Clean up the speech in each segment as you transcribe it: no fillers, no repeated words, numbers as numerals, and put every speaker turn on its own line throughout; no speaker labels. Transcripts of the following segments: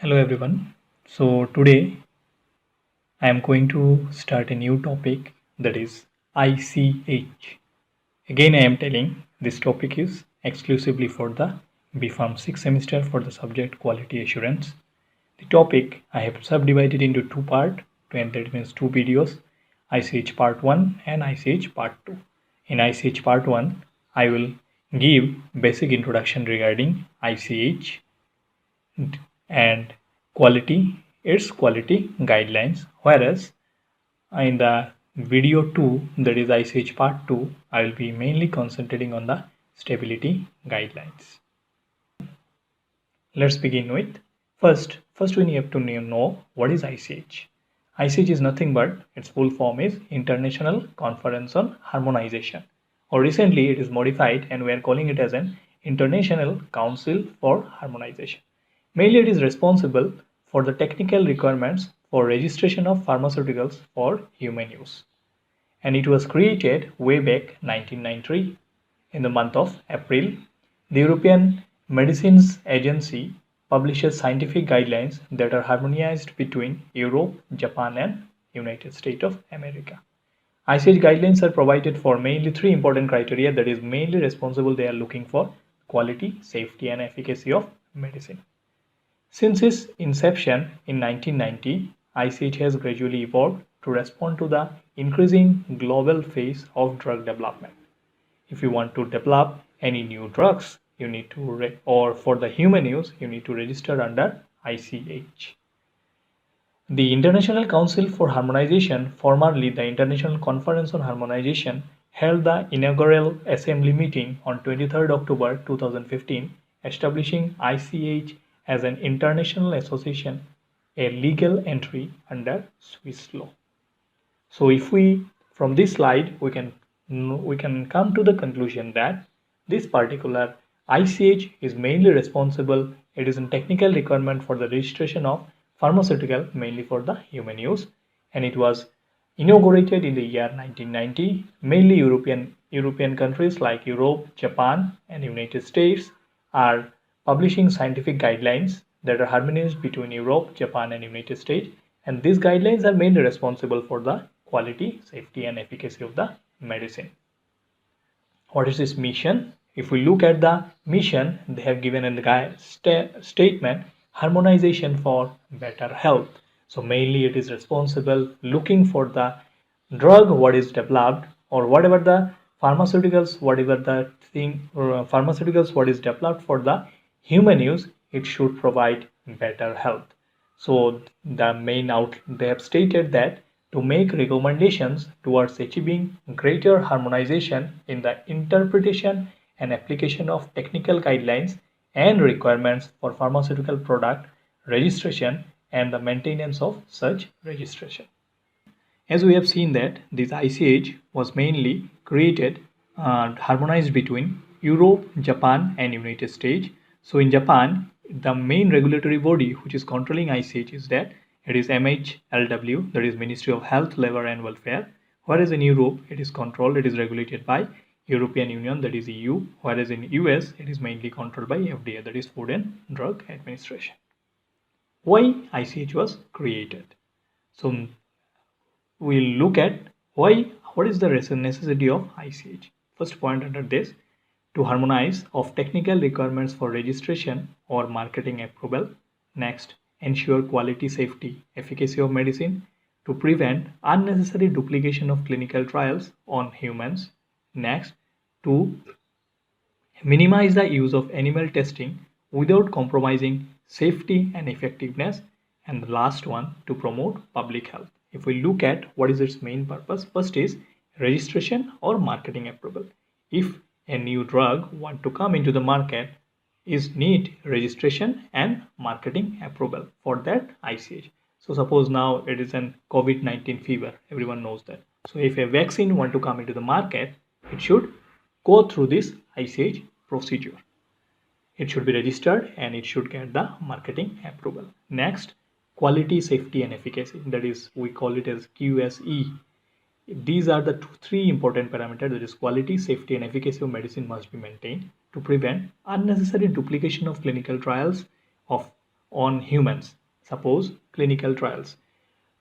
Hello everyone. So today I am going to start a new topic, that is ICH. Again I am telling this topic is exclusively for the BPharm 6th semester for the subject quality assurance. The topic I have subdivided into two parts, and that means two videos, ICH part 1 and ICH part 2. In ICH part 1 I will give basic introduction regarding ICH and its quality guidelines, whereas in the video 2, that is ICH part 2, I will be mainly concentrating on the stability guidelines. Let's begin with first we have to know what is ICH. ICH is nothing but its full form is International Conference on Harmonization, or recently it is modified and we are calling it as an International Council for Harmonization. Mainly it is responsible for the technical requirements for registration of pharmaceuticals for human use, and it was created way back 1993 in the month of April. The European Medicines Agency publishes scientific guidelines that are harmonized between Europe, Japan, and United States of America. ICH guidelines are provided for mainly three important criteria that is mainly responsible they are looking for quality, safety, and efficacy of medicine. Since its inception in 1990, ICH has gradually evolved to respond to the increasing global phase of drug development. If you want to develop any new drugs, you need to, or for the human use, you need to register under ICH. The International Council for Harmonization, formerly the International Conference on Harmonization, held the inaugural assembly meeting on 23rd October 2015, establishing ICH as an international association, a legal entry under Swiss law. So if we, from this slide, we can come to the conclusion that this particular ICH is mainly responsible. It is a technical requirement for the registration of pharmaceutical, mainly for the human use, and it was inaugurated in the year 1990. Mainly European countries like Europe, Japan, and United States are publishing scientific guidelines that are harmonized between Europe, Japan, and United States, and these guidelines are mainly responsible for the quality, safety, and efficacy of the medicine. What is this mission? If we look at the mission, they have given in the statement harmonization for better health. So mainly it is responsible looking for the drug what is developed, or whatever the pharmaceuticals, whatever the thing pharmaceuticals what is developed for the human use, it should provide better health. So the main out they have stated that to make recommendations towards achieving greater harmonization in the interpretation and application of technical guidelines and requirements for pharmaceutical product registration and the maintenance of such registration. As we have seen that this ICH was mainly created and harmonized between Europe, Japan, and United States. So in Japan, the main regulatory body which is controlling ICH is that it is MHLW, that is Ministry of Health, Labour and Welfare. Whereas in Europe, it is regulated by European Union, that is EU. Whereas in US, it is mainly controlled by FDA, that is Food and Drug Administration. Why ICH was created? So we'll look at what is the necessity of ICH. First point under this, to harmonize of technical requirements for registration or marketing approval. Next, ensure quality, safety, efficacy of medicine, to prevent unnecessary duplication of clinical trials on humans. Next, to minimize the use of animal testing without compromising safety and effectiveness. And the last one, to promote public health. If we look at what is its main purpose, first is registration or marketing approval. If a new drug want to come into the market, is need registration and marketing approval. For that, ICH. So suppose now it is an COVID-19 fever, everyone knows that. So if a vaccine want to come into the market, it should go through this ICH procedure. It should be registered and it should get the marketing approval. Next, quality, safety, and efficacy, that is we call it as QSE. These are the three important parameters, that is quality, safety, and efficacy of medicine must be maintained to prevent unnecessary duplication of clinical trials on humans, suppose clinical trials.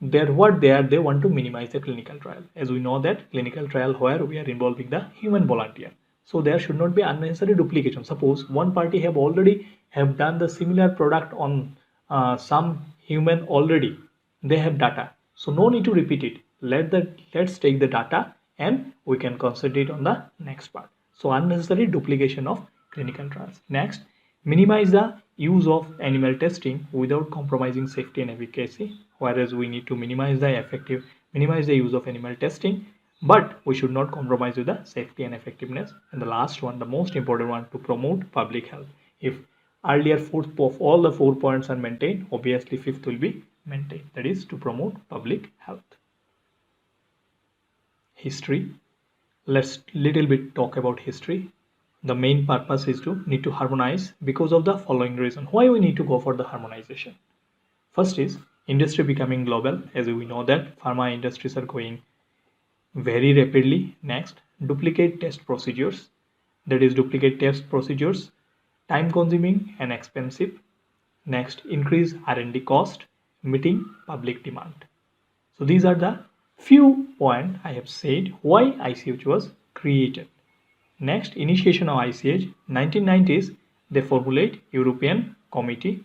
They want to minimize the clinical trial, as we know that clinical trial where we are involving the human volunteer, so there should not be unnecessary duplication. Suppose one party have already have done the similar product on some human already, they have data, so no need to repeat it. Let's take the data and we can concentrate on the next part. So unnecessary duplication of clinical trials. Next, minimize the use of animal testing without compromising safety and efficacy, whereas we need to minimize the use of animal testing, but we should not compromise with the safety and effectiveness. And the last one, the most important one, to promote public health. If earlier fourth of all the 4 points are maintained, obviously fifth will be maintained, that is to promote public health. History. Let's little bit talk about history. The main purpose is to need to harmonize because of the following reason. Why we need to go for the harmonization? First is industry becoming global, as we know that pharma industries are going very rapidly. Next, duplicate test procedures, that is duplicate test procedures, time consuming and expensive. Next, increase R&D cost, meeting public demand. So these are the few points I have said why ICH was created. Next, initiation of ICH, 1990s, they formulate European Committee.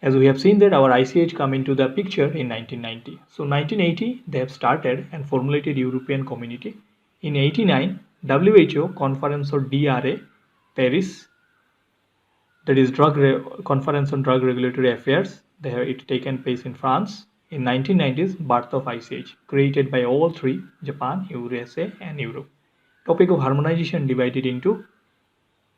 As we have seen that our ICH come into the picture in 1990. So 1980, they have started and formulated European Community. In 89, WHO Conference on DRA, Paris, that is Conference on Drug Regulatory Affairs, they have it taken place in France. In 1990s, birth of ICH, created by all three, Japan, USA and Europe. Topic of harmonization divided into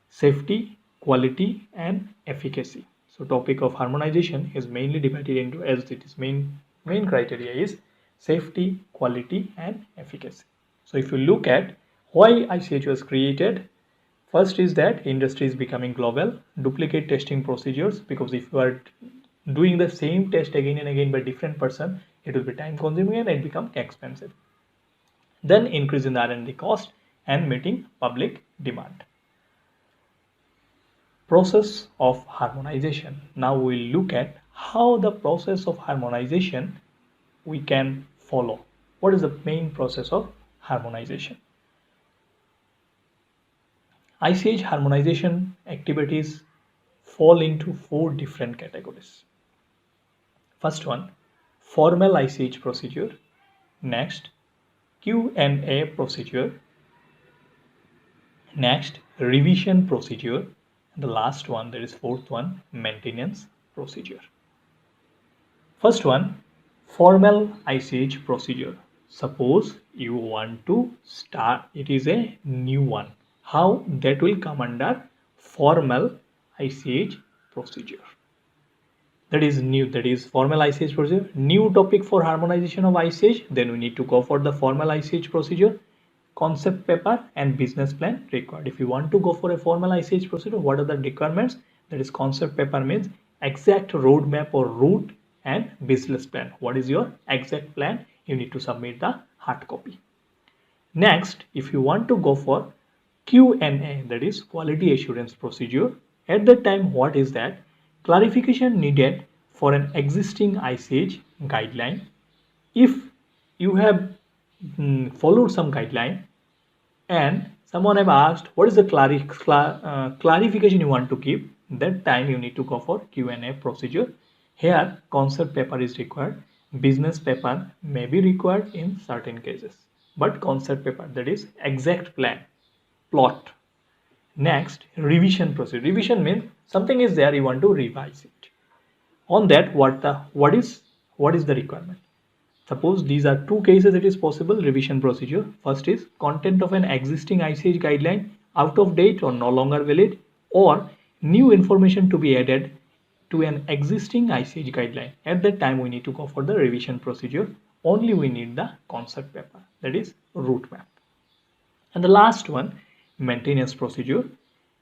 safety, quality and efficacy. So topic of harmonization is mainly divided into, as it is main criteria is safety, quality and efficacy. So if you look at why ICH was created, first is that industry is becoming global, duplicate testing procedures, because if you are doing the same test again and again by different person, it will be time consuming and it become expensive. Then increase in the R&D cost and meeting public demand. Process of harmonization. Now we'll look at how the process of harmonization we can follow. What is the main process of harmonization? ICH harmonization activities fall into 4 different categories. First one, formal ICH procedure. Next, Q&A procedure. Next, revision procedure. And the last one, that is fourth one, maintenance procedure. First one, formal ICH procedure. Suppose you want to start, it is a new one. How that will come under formal ICH procedure. That is new, that is formal ICH procedure. New topic for harmonization of ICH, then we need to go for the formal ICH procedure. Concept paper and business plan required. If you want to go for a formal ICH procedure, what are the requirements? That is concept paper means exact roadmap or route, and business plan. What is your exact plan? You need to submit the hard copy. Next, if you want to go for Q&A, that is quality assurance procedure, at that time what is that? Clarification needed for an existing ICH guideline. If you have followed some guideline and someone have asked what is the clarification you want to give, that time you need to go for Q&A procedure. Here concept paper is required, business paper may be required in certain cases, but concept paper, that is exact plan, plot. Next, revision procedure. Revision means something is there, you want to revise it. On that, what is the requirement? Suppose these are 2 cases it is possible revision procedure. First is content of an existing ICH guideline out of date or no longer valid, or new information to be added to an existing ICH guideline. At that time we need to go for the revision procedure. Only we need the concept paper, that is route map. And the last one, maintenance procedure.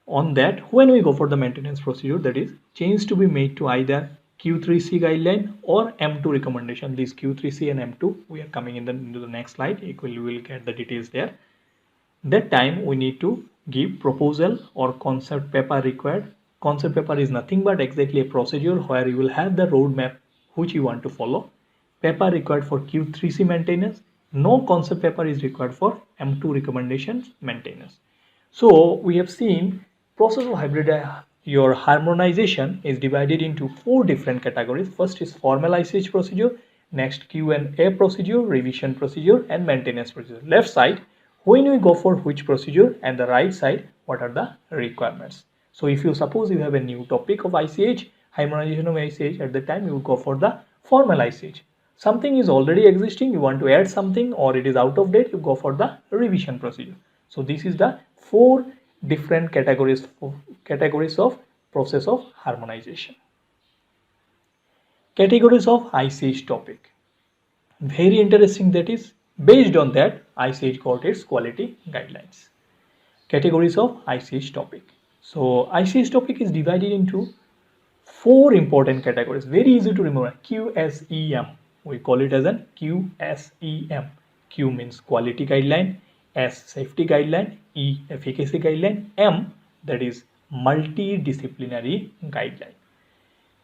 On that, when we go for the maintenance procedure, that is change to be made to either Q3C guideline or M2 recommendation. These Q3C and M2 we are coming into the next slide. We will get the details there. That time we need to give proposal or concept paper required Concept paper is nothing but exactly a procedure where you will have the roadmap which you want to follow. Paper required for Q3C maintenance. No concept paper is required for M2 recommendations maintenance. So we have seen process of hybrid your harmonization is divided into 4 different categories. First is formal ICH procedure, next Q&A procedure, revision procedure, and maintenance procedure. Left side, when we go for which procedure, and the right side, what are the requirements. So if you suppose you have a new topic of ICH, harmonization of ICH, at the time you will go for the formal ICH. Something is already existing, you want to add something, or it is out of date, you go for the revision procedure. So this is the 4 different categories of process of harmonization. Categories of ICH topic. Very interesting, that is based on that ICH got its quality guidelines. Categories of ICH topic. So ICH topic is divided into 4 important categories. Very easy to remember. QSEM. We call it as an QSEM. Q means quality guideline, S safety guideline, E efficacy guideline, M that is multidisciplinary guideline.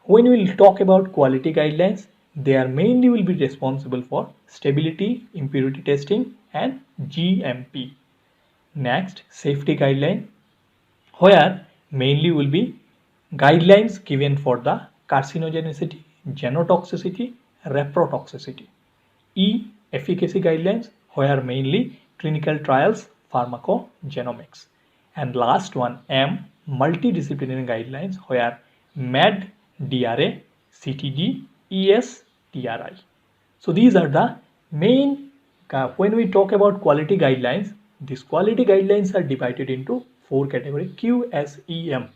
When we will talk about quality guidelines, they are mainly will be responsible for stability, impurity testing and GMP. Next, safety guideline, where mainly will be guidelines given for the carcinogenicity, genotoxicity, reprotoxicity. E, efficacy guidelines, where mainly clinical trials, pharmacogenomics. And last one, M, multidisciplinary guidelines, where MED, DRA, CTD, ES, TRI. So these are the main, when we talk about quality guidelines, these quality guidelines are divided into 4 categories, Q, S, E, M.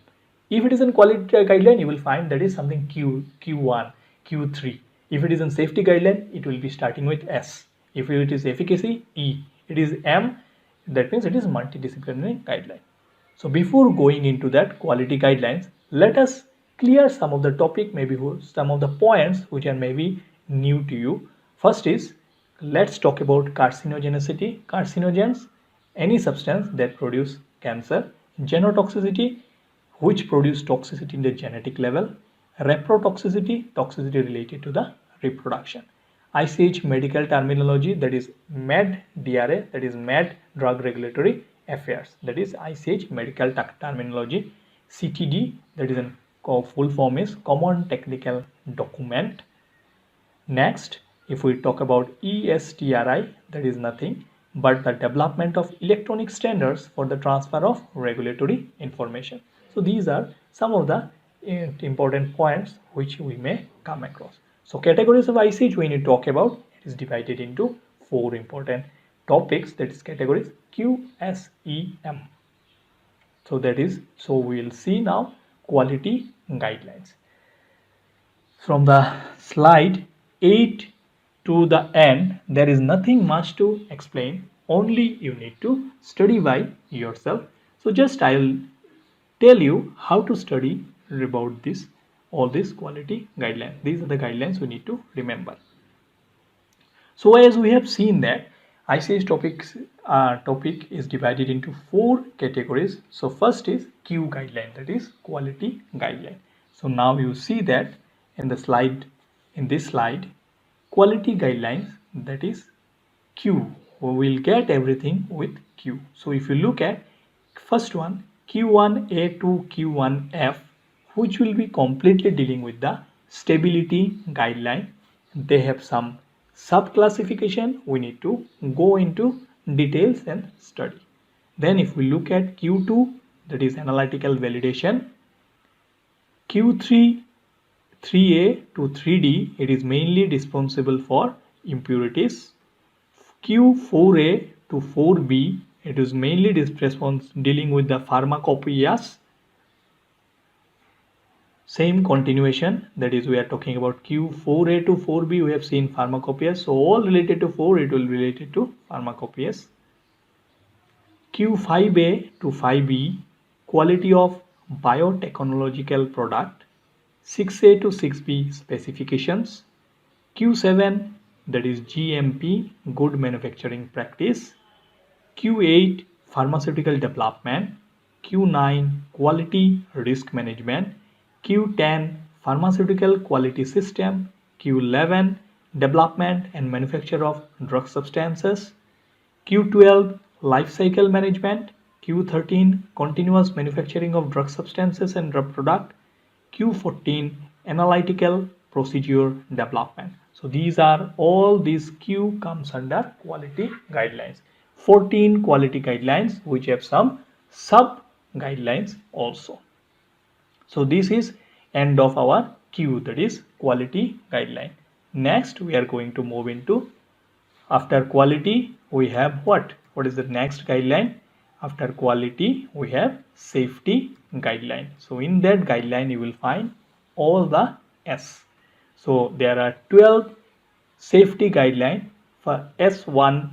If it is in quality guideline, you will find that is something Q1, Q3. If it is in safety guideline, it will be starting with S. If it is efficacy, E. It is M, that means it is multidisciplinary guideline. So before going into that quality guidelines, let us clear some of the topic, maybe some of the points which are maybe new to you. First is, let's talk about carcinogenicity. Carcinogens, any substance that produce cancer. Genotoxicity, which produce toxicity in the genetic level. Reprotoxicity, toxicity related to the reproduction. ICH medical terminology, that is MED, DRA, that is MED, drug regulatory affairs, that is ICH medical terminology. CTD, that is in full form is common technical document. Next, if we talk about ESTRI, that is nothing but the development of electronic standards for the transfer of regulatory information. So these are some of the important points which we may come across. So categories of ICH when you talk about, it is divided into 4 important topics, that is categories QSEM. So that is, so we will see now quality guidelines. From the slide 8 to the end, there is nothing much to explain, only you need to study by yourself. So just I will tell you how to study about this, all these quality guidelines. These are the guidelines we need to remember. So as we have seen that ICH topic is divided into 4 categories. So first is Q guideline, that is quality guideline. So now you see that in the slide, in this slide, quality guidelines, that is Q. We will get everything with Q. So if you look at first one, Q1A to Q1F, which will be completely dealing with the stability guideline. They have some sub classification, we need to go into details and study. Then if we look at Q2, that is analytical validation. Q3, 3A to 3D, it is mainly responsible for impurities. Q4A to 4B, it is mainly dealing with the pharmacopoeias. Same continuation, that is we are talking about Q4A to 4B, we have seen pharmacopoeias. So all related to 4, it will be related to pharmacopoeias. Q5A to 5B, quality of biotechnological product. 6A to 6B, specifications. Q7, that is GMP, good manufacturing practice. Q8, pharmaceutical development. Q9 quality risk management, Q10 pharmaceutical quality system, Q11 development and manufacture of drug substances, Q12 life cycle management, Q13 continuous manufacturing of drug substances and drug product, Q14 analytical procedure development. So these Q comes under quality guidelines. 14 quality guidelines which have some sub guidelines also. So this is end of our Q, that is quality guideline. Next we are going to move into, after quality we have what is the next guideline? After quality we have safety guideline. So in that guideline you will find all the S. So there are 12 safety guidelines for S1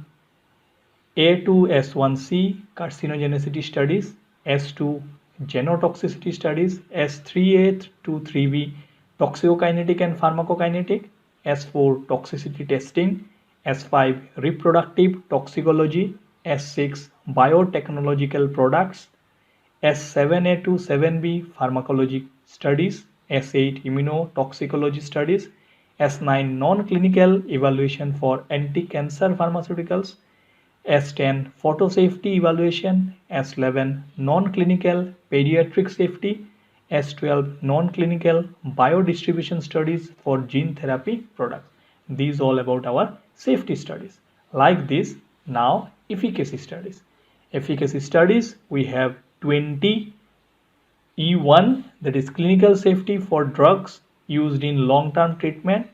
A to S1C carcinogenicity studies, S2 genotoxicity studies, S3A to 3B toxicokinetic and pharmacokinetic, S4 toxicity testing, S5 reproductive toxicology, S6 biotechnological products, S7A to 7B pharmacology studies, S8 immunotoxicology studies, S9 non-clinical evaluation for anti-cancer pharmaceuticals, S10 photo safety evaluation, S11 non-clinical pediatric safety, S12 non-clinical biodistribution studies for gene therapy products. These all about our safety studies. Like this, now efficacy studies. Efficacy studies we have 20. E1, that is clinical safety for drugs used in long-term treatment,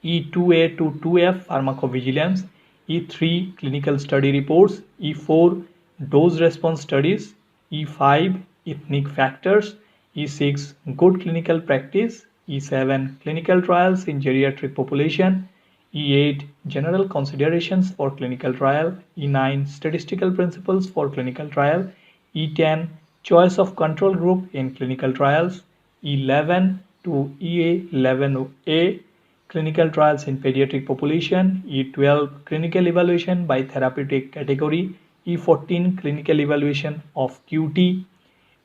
E2A to 2F pharmacovigilance, E3 clinical study reports, E4 dose response studies, E5 ethnic factors, E6 good clinical practice, E7 clinical trials in geriatric population, E8 general considerations for clinical trial, E9 statistical principles for clinical trial, E10 choice of control group in clinical trials, E11 to E11A clinical trials in pediatric population, E12 clinical evaluation by therapeutic category, E14 clinical evaluation of QT,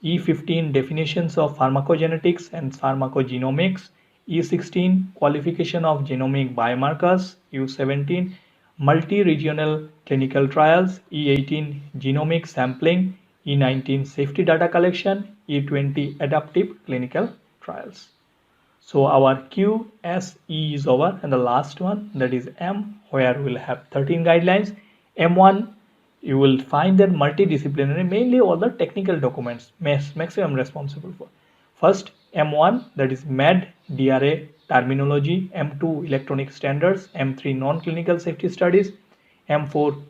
E15 definitions of pharmacogenetics and pharmacogenomics, E16 qualification of genomic biomarkers, E17 multi-regional clinical trials, E18 genomic sampling, E19 safety data collection, E20 adaptive clinical trials. So our Q, S, E is over, and the last one, that is M, where we'll have 13 guidelines. M1, you will find that multidisciplinary, mainly all the technical documents maximum responsible for. First, M1, that is MED, DRA terminology, M2 electronic standards, M3 non-clinical safety studies, M4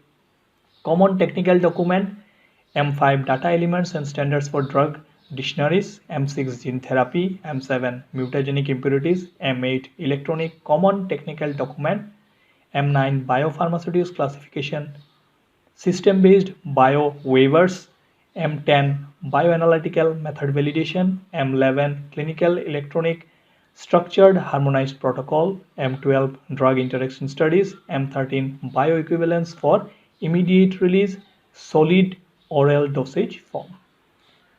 common technical document, M5 data elements and standards for drug dictionaries, M6 gene therapy, M7 mutagenic impurities, M8 electronic common technical document, M9 biopharmaceuticals classification, system based bio waivers, M10 bioanalytical method validation, M11 clinical electronic structured harmonized protocol, M12 drug interaction studies, M13 bioequivalence for immediate release solid oral dosage form.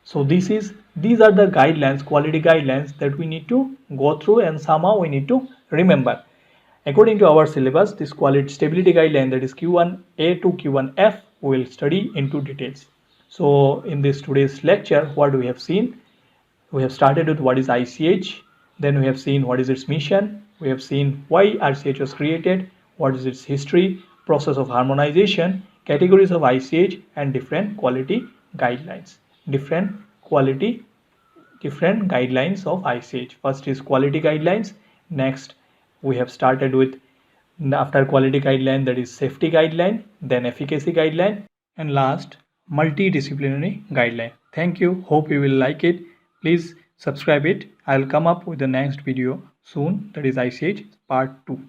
So these are the guidelines, quality guidelines that we need to go through, and somehow we need to remember. According to our syllabus, this quality stability guideline, that is Q1A to Q1F, we will study into details. So in this today's lecture, what we have seen, we have started with what is ICH, then we have seen what is its mission, we have seen why ICH was created, what is its history, process of harmonization, categories of ICH, and different quality guidelines. Different guidelines of ICH. First is quality guidelines. Next, we have started with, after quality guideline, that is safety guideline, then efficacy guideline, and last, multidisciplinary guideline. Thank you. Hope you will like it. Please subscribe it. I'll come up with the next video soon, that is ICH part 2.